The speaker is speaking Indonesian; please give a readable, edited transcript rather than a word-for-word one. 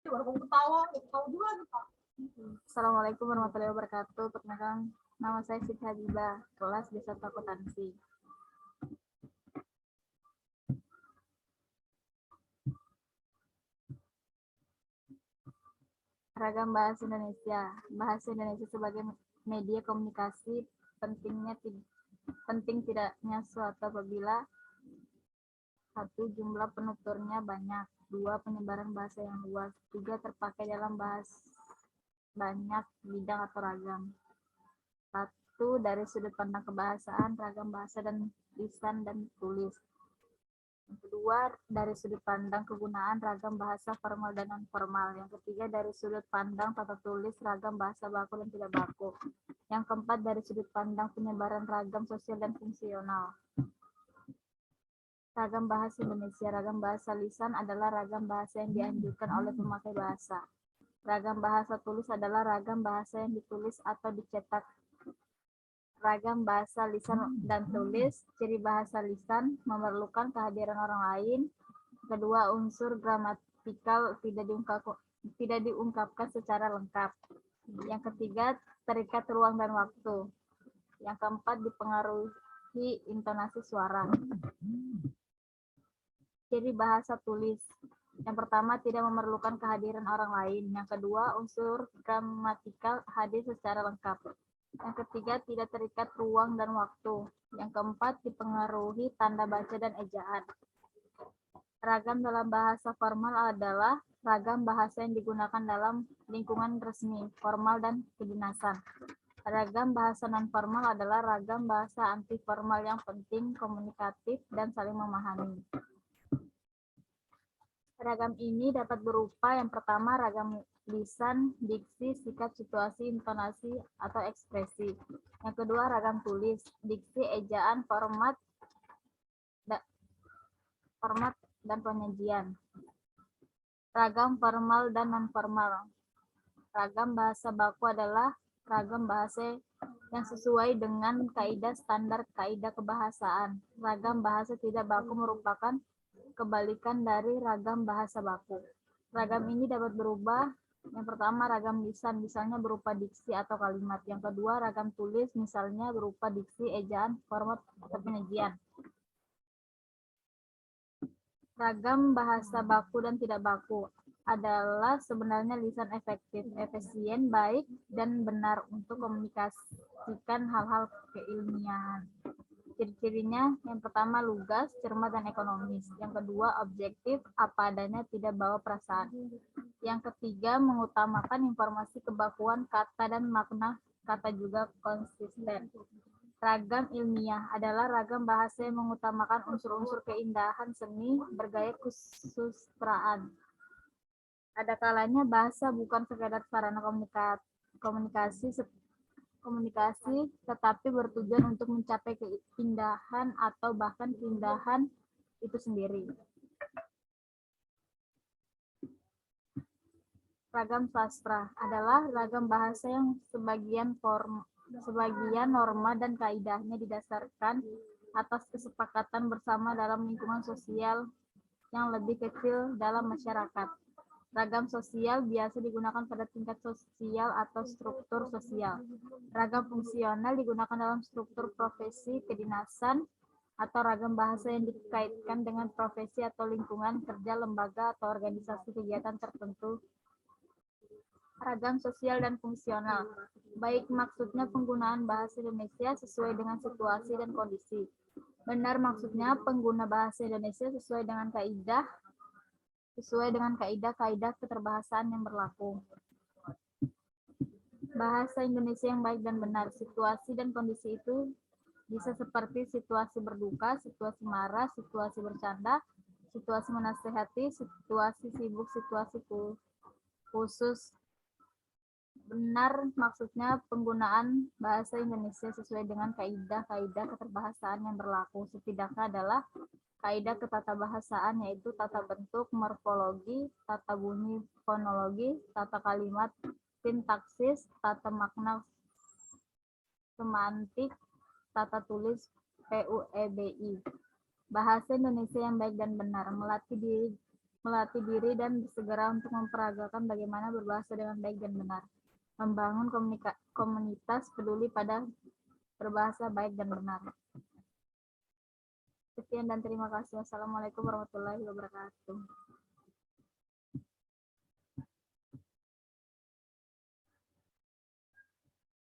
Assalamualaikum warahmatullahi wabarakatuh. Perkenalkan, nama saya Siti Habibah, kelas Desa Akuntansi. Ragam bahasa Indonesia. Bahasa Indonesia sebagai media komunikasi penting tidaknya suatu apabila satu, jumlah penuturnya banyak, dua, penyebaran bahasa yang luas, tiga, terpakai dalam banyak bidang atau ragam. Satu, dari sudut pandang kebahasaan, ragam bahasa dan lisan dan tulis. Yang kedua, dari sudut pandang kegunaan ragam bahasa formal dan non-formal. Yang ketiga, dari sudut pandang tata tulis ragam bahasa baku dan tidak baku. Yang keempat, dari sudut pandang penyebaran ragam sosial dan fungsional. Ragam bahasa Indonesia. Ragam bahasa lisan adalah ragam bahasa yang dianjurkan oleh pemakai bahasa. Ragam bahasa tulis adalah ragam bahasa yang ditulis atau dicetak. Ragam bahasa lisan dan tulis. Ciri bahasa lisan memerlukan kehadiran orang lain. Kedua, unsur gramatikal tidak diungkapkan secara lengkap. Yang ketiga, terikat ruang dan waktu. Yang keempat, dipengaruhi intonasi suara. Ciri bahasa tulis. Yang pertama, tidak memerlukan kehadiran orang lain. Yang kedua, unsur gramatikal hadir secara lengkap. Yang ketiga, tidak terikat ruang dan waktu. Yang keempat, dipengaruhi tanda baca dan ejaan. Ragam dalam bahasa formal adalah ragam bahasa yang digunakan dalam lingkungan resmi, formal, dan kedinasan. Ragam bahasa non-formal adalah ragam bahasa anti-formal yang penting, komunikatif, dan saling memahami. Ragam ini dapat berupa yang pertama ragam lisan, diksi, sikap, situasi, intonasi, atau ekspresi. Yang kedua ragam tulis, diksi, ejaan, format dan penyajian. Ragam formal dan non-formal. Ragam bahasa baku adalah ragam bahasa yang sesuai dengan kaidah standar kaidah kebahasaan. Ragam bahasa tidak baku merupakan kebalikan dari ragam bahasa baku. Ragam ini dapat berubah. Yang pertama, ragam lisan, misalnya berupa diksi atau kalimat. Yang kedua, ragam tulis, misalnya berupa diksi, ejaan, format, atau penyajian. Ragam bahasa baku dan tidak baku adalah sebenarnya lisan efektif, efisien, baik, dan benar untuk komunikasikan hal-hal keilmiahan. Ciri-cirinya, yang pertama lugas, cermat, dan ekonomis. Yang kedua objektif, apa adanya, tidak bawa perasaan. Yang ketiga mengutamakan informasi kebakuan kata dan makna kata juga konsisten. Ragam ilmiah adalah ragam bahasa yang mengutamakan unsur-unsur keindahan seni bergaya kesusastraan. Ada kalanya bahasa bukan sekadar sarana komunikasi, tetapi bertujuan untuk mencapai keindahan atau bahkan keindahan itu sendiri. Ragam sastra adalah ragam bahasa yang sebagian norma dan kaidahnya didasarkan atas kesepakatan bersama dalam lingkungan sosial yang lebih kecil dalam masyarakat. Ragam sosial biasa digunakan pada tingkat sosial atau struktur sosial. Ragam fungsional digunakan dalam struktur profesi, kedinasan, atau ragam bahasa yang dikaitkan dengan profesi atau lingkungan kerja, lembaga, atau organisasi kegiatan tertentu. Ragam sosial dan fungsional. Baik maksudnya penggunaan bahasa Indonesia sesuai dengan situasi dan kondisi. Benar maksudnya pengguna bahasa Indonesia sesuai dengan kaidah keterbahasaan yang berlaku. Bahasa Indonesia yang baik dan benar. Situasi dan kondisi itu bisa seperti situasi berduka, situasi marah, situasi bercanda, situasi menasehati, situasi sibuk, situasi khusus. Benar maksudnya penggunaan bahasa Indonesia sesuai dengan kaidah keterbahasaan yang berlaku. Setidaknya adalah kaidah ketatabahasaan, yaitu tata bentuk, morfologi, tata bunyi, fonologi, tata kalimat, sintaksis, tata makna, semantik, tata tulis, PUEBI. Bahasa Indonesia yang baik dan benar. Melatih diri melatih diri dan segera untuk memperagakan bagaimana berbahasa dengan baik dan benar, membangun komunitas peduli pada berbahasa baik dan benar. Sekian dan terima kasih. Wassalamualaikum warahmatullahi wabarakatuh.